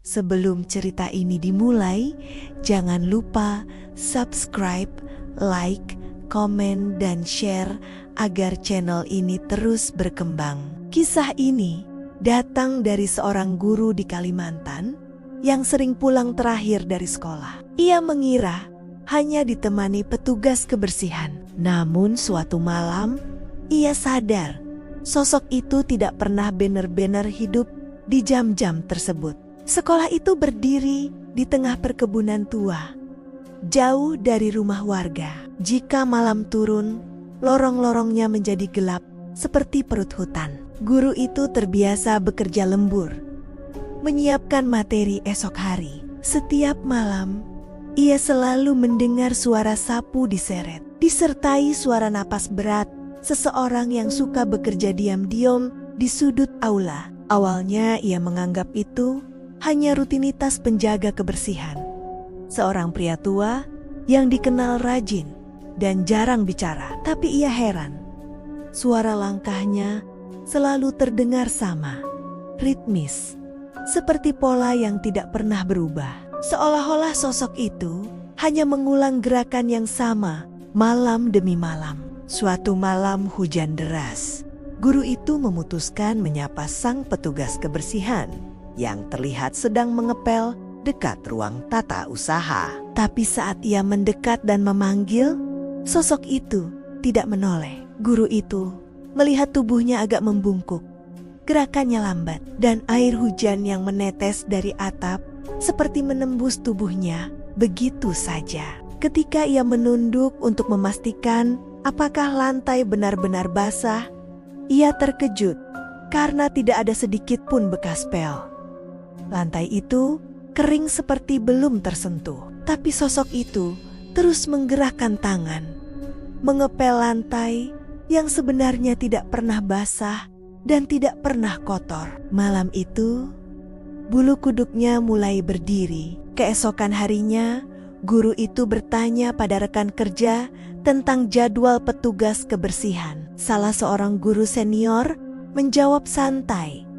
Sebelum cerita ini dimulai, jangan lupa subscribe, like, komen, dan share agar channel ini terus berkembang. Kisah ini datang dari seorang guru di Kalimantan yang sering pulang terakhir dari sekolah. Ia mengira hanya ditemani petugas kebersihan. Namun suatu malam, ia sadar sosok itu tidak pernah benar-benar hidup di jam-jam tersebut. Sekolah itu berdiri di tengah perkebunan tua, jauh dari rumah warga. Jika malam turun, lorong-lorongnya menjadi gelap seperti perut hutan. Guru itu terbiasa bekerja lembur, menyiapkan materi esok hari. Setiap malam, ia selalu mendengar suara sapu diseret, disertai suara napas berat seseorang yang suka bekerja diam-diam di sudut aula. Awalnya ia menganggap itu hanya rutinitas penjaga kebersihan. Seorang pria tua yang dikenal rajin dan jarang bicara. Tapi ia heran, suara langkahnya selalu terdengar sama, ritmis, seperti pola yang tidak pernah berubah. Seolah-olah sosok itu hanya mengulang gerakan yang sama malam demi malam. Suatu malam hujan deras, guru itu memutuskan menyapa sang petugas kebersihan yang terlihat sedang mengepel dekat ruang tata usaha. Tapi saat ia mendekat dan memanggil, sosok itu tidak menoleh. Guru itu melihat tubuhnya agak membungkuk, gerakannya lambat, dan air hujan yang menetes dari atap seperti menembus tubuhnya begitu saja. Ketika ia menunduk untuk memastikan apakah lantai benar-benar basah, ia terkejut karena tidak ada sedikit pun bekas pel. Lantai itu kering seperti belum tersentuh. Tapi sosok itu terus menggerakkan tangan, mengepel lantai yang sebenarnya tidak pernah basah dan tidak pernah kotor. Malam itu, bulu kuduknya mulai berdiri. Keesokan harinya, guru itu bertanya pada rekan kerja tentang jadwal petugas kebersihan. Salah seorang guru senior menjawab santai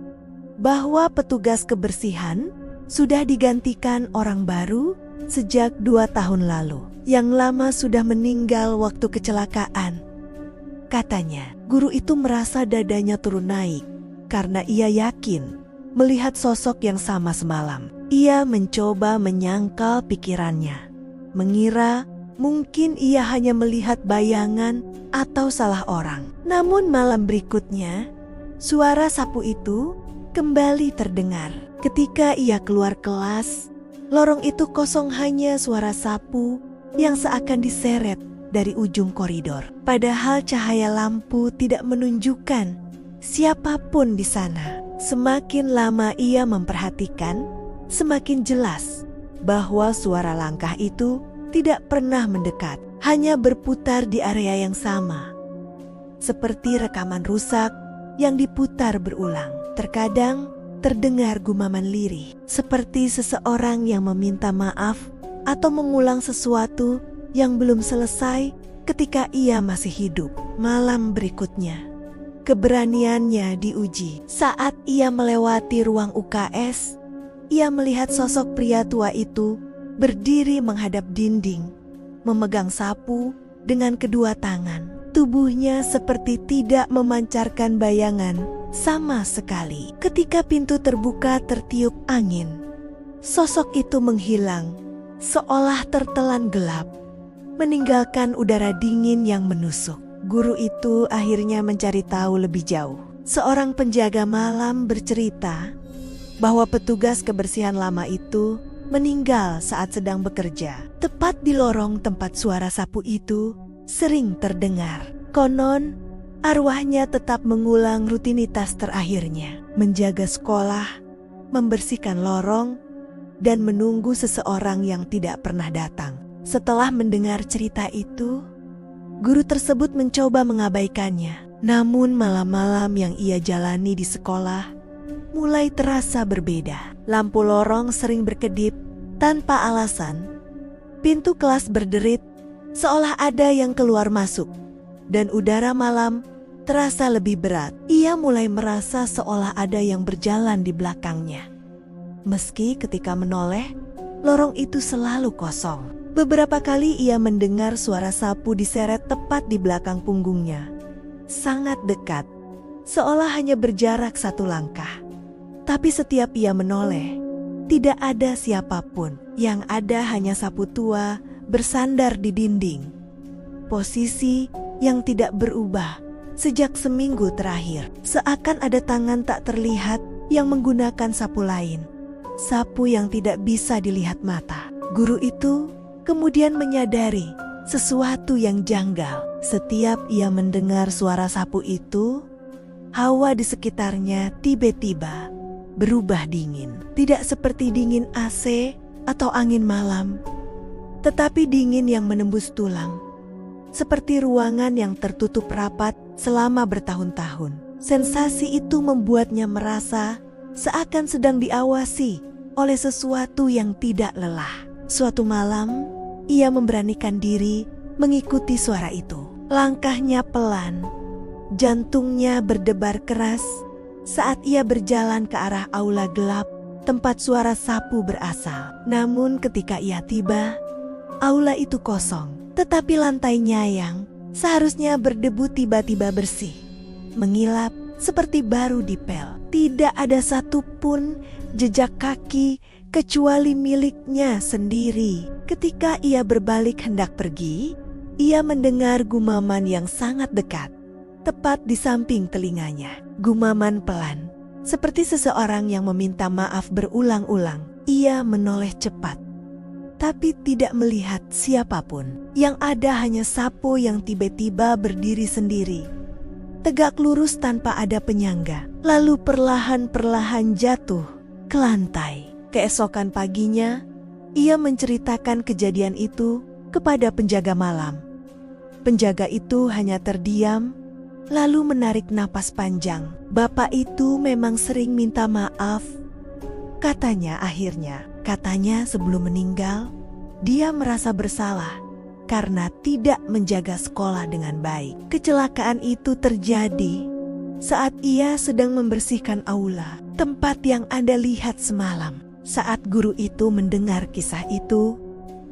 bahwa petugas kebersihan sudah digantikan orang baru sejak 2 tahun lalu. Yang lama sudah meninggal waktu kecelakaan. Katanya, guru itu merasa dadanya turun naik karena ia yakin melihat sosok yang sama semalam. Ia mencoba menyangkal pikirannya, mengira mungkin ia hanya melihat bayangan atau salah orang. Namun malam berikutnya, suara sapu itu kembali terdengar. Ketika ia keluar kelas, lorong itu kosong, hanya suara sapu yang seakan diseret dari ujung koridor. Padahal cahaya lampu tidak menunjukkan siapapun di sana. Semakin lama ia memperhatikan, semakin jelas bahwa suara langkah itu tidak pernah mendekat, hanya berputar di area yang sama, seperti rekaman rusak yang diputar berulang. Terkadang terdengar gumaman lirih, seperti seseorang yang meminta maaf atau mengulang sesuatu yang belum selesai ketika ia masih hidup. Malam berikutnya, keberaniannya diuji. Saat ia melewati ruang UKS, ia melihat sosok pria tua itu berdiri menghadap dinding, memegang sapu dengan kedua tangan. Tubuhnya seperti tidak memancarkan bayangan sama sekali. Ketika pintu terbuka tertiup angin, sosok itu menghilang seolah tertelan gelap, meninggalkan udara dingin yang menusuk. Guru itu akhirnya mencari tahu lebih jauh. Seorang penjaga malam bercerita bahwa petugas kebersihan lama itu meninggal saat sedang bekerja, tepat di lorong tempat suara sapu itu sering terdengar. Konon, arwahnya tetap mengulang rutinitas terakhirnya, menjaga sekolah, membersihkan lorong, dan menunggu seseorang yang tidak pernah datang. Setelah mendengar cerita itu, guru tersebut mencoba mengabaikannya. Namun malam-malam yang ia jalani di sekolah mulai terasa berbeda. Lampu lorong sering berkedip tanpa alasan. Pintu kelas berderit seolah ada yang keluar masuk, dan udara malam terasa lebih berat. Ia mulai merasa seolah ada yang berjalan di belakangnya. Meski ketika menoleh, lorong itu selalu kosong. Beberapa kali ia mendengar suara sapu diseret tepat di belakang punggungnya. Sangat dekat, seolah hanya berjarak 1 langkah. Tapi setiap ia menoleh, tidak ada siapapun. Yang ada hanya sapu tua bersandar di dinding. Posisi yang tidak berubah sejak seminggu terakhir. Seakan ada tangan tak terlihat yang menggunakan sapu lain. Sapu yang tidak bisa dilihat mata. Guru itu kemudian menyadari sesuatu yang janggal. Setiap ia mendengar suara sapu itu, hawa di sekitarnya tiba-tiba berubah dingin. Tidak seperti dingin AC atau angin malam, tetapi dingin yang menembus tulang. Seperti ruangan yang tertutup rapat selama bertahun-tahun. Sensasi itu membuatnya merasa seakan sedang diawasi oleh sesuatu yang tidak lelah. Suatu malam, ia memberanikan diri mengikuti suara itu. Langkahnya pelan, jantungnya berdebar keras saat ia berjalan ke arah aula gelap tempat suara sapu berasal. Namun ketika ia tiba, aula itu kosong, tetapi lantainya yang seharusnya berdebu tiba-tiba bersih, mengilap seperti baru dipel. Tidak ada satupun jejak kaki kecuali miliknya sendiri. Ketika ia berbalik hendak pergi, ia mendengar gumaman yang sangat dekat, tepat di samping telinganya. Gumaman pelan, seperti seseorang yang meminta maaf berulang-ulang. Ia menoleh cepat, tapi tidak melihat siapapun. Yang ada hanya sapu yang tiba-tiba berdiri sendiri, tegak lurus tanpa ada penyangga, lalu perlahan-perlahan jatuh ke lantai. Keesokan paginya, ia menceritakan kejadian itu kepada penjaga malam. Penjaga itu hanya terdiam, lalu menarik napas panjang. Bapak itu memang sering minta maaf, katanya akhirnya. Katanya sebelum meninggal, dia merasa bersalah karena tidak menjaga sekolah dengan baik. Kecelakaan itu terjadi saat ia sedang membersihkan aula, tempat yang Anda lihat semalam. Saat guru itu mendengar kisah itu,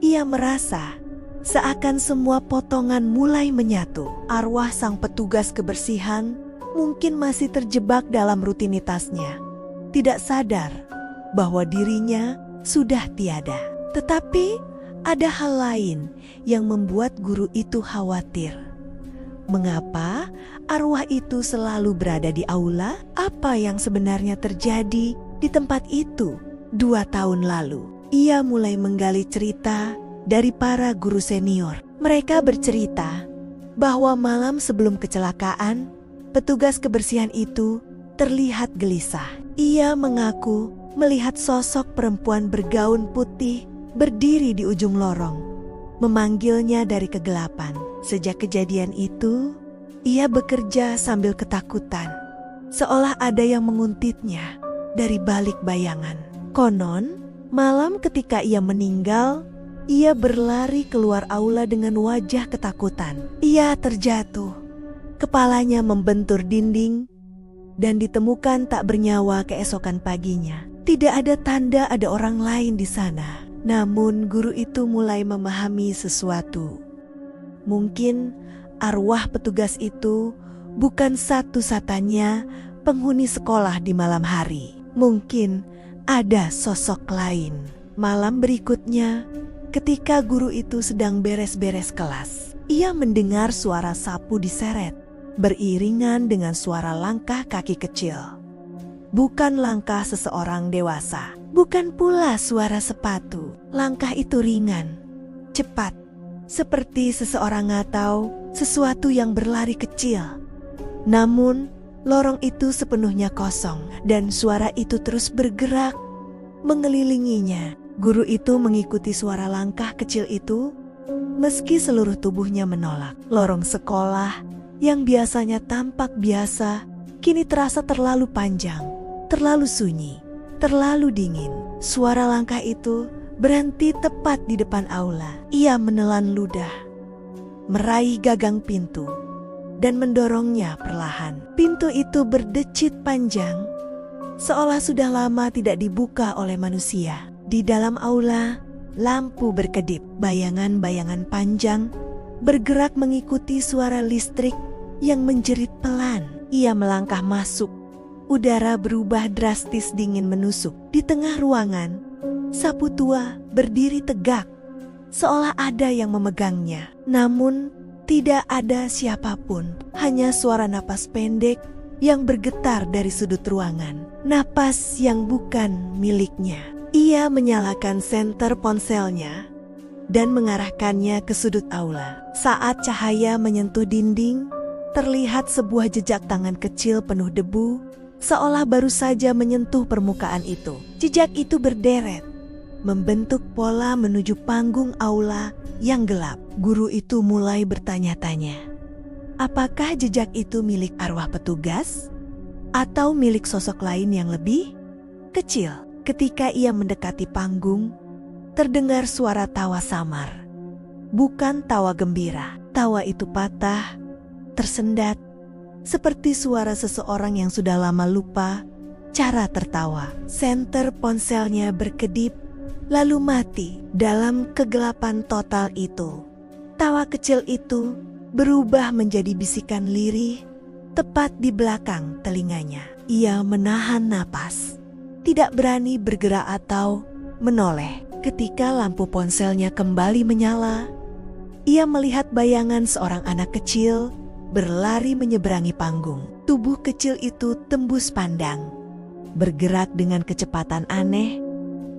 ia merasa seakan semua potongan mulai menyatu. Arwah sang petugas kebersihan mungkin masih terjebak dalam rutinitasnya, tidak sadar bahwa dirinya sudah tiada. Tetapi ada hal lain yang membuat guru itu khawatir. Mengapa arwah itu selalu berada di aula? Apa yang sebenarnya terjadi di tempat itu? 2 tahun lalu, ia mulai menggali cerita dari para guru senior. Mereka bercerita bahwa malam sebelum kecelakaan, petugas kebersihan itu terlihat gelisah. Ia mengaku melihat sosok perempuan bergaun putih berdiri di ujung lorong, memanggilnya dari kegelapan. Sejak kejadian itu, ia bekerja sambil ketakutan, seolah ada yang menguntitnya dari balik bayangan. Konon, malam ketika ia meninggal, ia berlari keluar aula dengan wajah ketakutan. Ia terjatuh, kepalanya membentur dinding, dan ditemukan tak bernyawa keesokan paginya. Tidak ada tanda ada orang lain di sana. Namun guru itu mulai memahami sesuatu. Mungkin arwah petugas itu bukan satu-satunya penghuni sekolah di malam hari. Mungkin ada sosok lain. Malam berikutnya, ketika guru itu sedang beres-beres kelas, ia mendengar suara sapu diseret, beriringan dengan suara langkah kaki kecil. Bukan langkah seseorang dewasa, bukan pula suara sepatu. Langkah itu ringan, cepat, seperti seseorang atau sesuatu yang berlari kecil. Namun, lorong itu sepenuhnya kosong dan suara itu terus bergerak mengelilinginya. Guru itu mengikuti suara langkah kecil itu meski seluruh tubuhnya menolak. Lorong sekolah yang biasanya tampak biasa kini terasa terlalu panjang, terlalu sunyi, terlalu dingin. Suara langkah itu berhenti tepat di depan aula. Ia menelan ludah, meraih gagang pintu, dan mendorongnya perlahan. Pintu itu berdecit panjang, seolah sudah lama tidak dibuka oleh manusia. Di dalam aula, lampu berkedip, bayangan-bayangan panjang bergerak mengikuti suara listrik yang menjerit pelan. Ia melangkah masuk. Udara berubah drastis, dingin menusuk. Di tengah ruangan, sapu tua berdiri tegak, seolah ada yang memegangnya. Namun, tidak ada siapapun, hanya suara napas pendek yang bergetar dari sudut ruangan. Napas yang bukan miliknya. Ia menyalakan senter ponselnya dan mengarahkannya ke sudut aula. Saat cahaya menyentuh dinding, terlihat sebuah jejak tangan kecil penuh debu, seolah baru saja menyentuh permukaan itu. Jejak itu berderet, membentuk pola menuju panggung aula yang gelap. Guru itu mulai bertanya-tanya, apakah jejak itu milik arwah petugas atau milik sosok lain yang lebih kecil? Ketika ia mendekati panggung, terdengar suara tawa samar. Bukan tawa gembira. Tawa itu patah, tersendat, seperti suara seseorang yang sudah lama lupa cara tertawa. Senter ponselnya berkedip, lalu mati. Dalam kegelapan total itu, tawa kecil itu berubah menjadi bisikan lirih tepat di belakang telinganya. Ia menahan napas, tidak berani bergerak atau menoleh. Ketika lampu ponselnya kembali menyala, ia melihat bayangan seorang anak kecil berlari menyeberangi panggung. Tubuh kecil itu tembus pandang, bergerak dengan kecepatan aneh,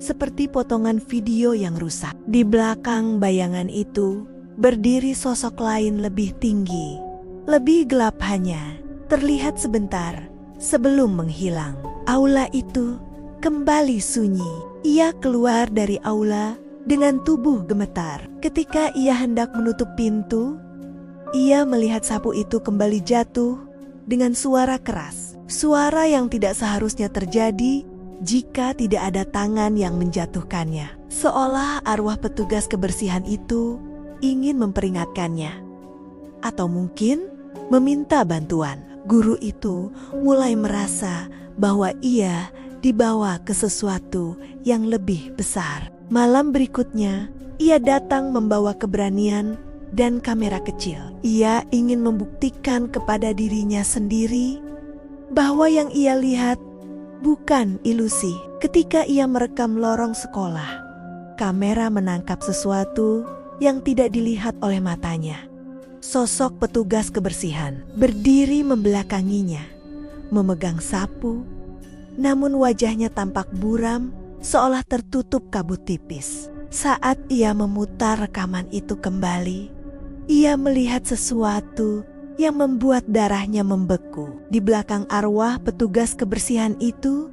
seperti potongan video yang rusak. Di belakang bayangan itu, berdiri sosok lain lebih tinggi, lebih gelap, hanya terlihat sebentar sebelum menghilang. Aula itu kembali sunyi. Ia keluar dari aula dengan tubuh gemetar. Ketika ia hendak menutup pintu, ia melihat sapu itu kembali jatuh dengan suara keras. Suara yang tidak seharusnya terjadi jika tidak ada tangan yang menjatuhkannya. Seolah arwah petugas kebersihan itu ingin memperingatkannya, atau mungkin meminta bantuan. Guru itu mulai merasa bahwa ia dibawa ke sesuatu yang lebih besar. Malam berikutnya, ia datang membawa keberanian dan kamera kecil. Ia ingin membuktikan kepada dirinya sendiri bahwa yang ia lihat bukan ilusi. Ketika ia merekam lorong sekolah, kamera menangkap sesuatu yang tidak dilihat oleh matanya. Sosok petugas kebersihan berdiri membelakanginya, memegang sapu, namun wajahnya tampak buram, seolah tertutup kabut tipis. Saat ia memutar rekaman itu kembali, ia melihat sesuatu yang membuat darahnya membeku. Di belakang arwah petugas kebersihan itu,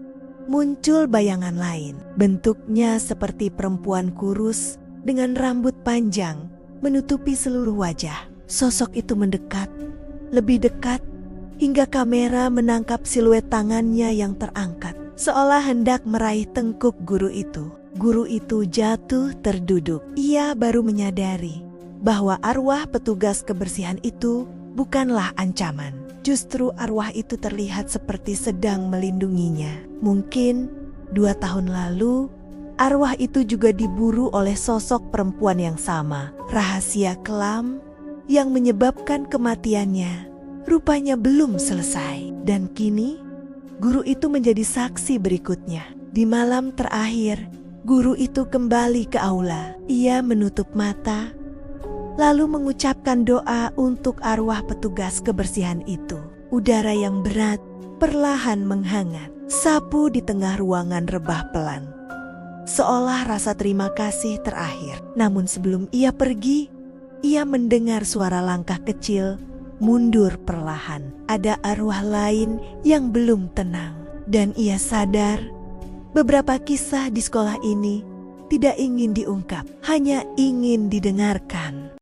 muncul bayangan lain. Bentuknya seperti perempuan kurus dengan rambut panjang menutupi seluruh wajah. Sosok itu mendekat, lebih dekat, hingga kamera menangkap siluet tangannya yang terangkat, seolah hendak meraih tengkuk guru itu. Guru itu jatuh terduduk. Ia baru menyadari bahwa arwah petugas kebersihan itu bukanlah ancaman. Justru arwah itu terlihat seperti sedang melindunginya. Mungkin 2 tahun lalu, arwah itu juga diburu oleh sosok perempuan yang sama. Rahasia kelam yang menyebabkan kematiannya rupanya belum selesai. Dan kini, guru itu menjadi saksi berikutnya. Di malam terakhir, guru itu kembali ke aula. Ia menutup mata, lalu mengucapkan doa untuk arwah petugas kebersihan itu. Udara yang berat perlahan menghangat. Sapu di tengah ruangan rebah pelan, seolah rasa terima kasih terakhir. Namun sebelum ia pergi, ia mendengar suara langkah kecil mundur perlahan. Ada arwah lain yang belum tenang, dan ia sadar beberapa kisah di sekolah ini tidak ingin diungkap, hanya ingin didengarkan.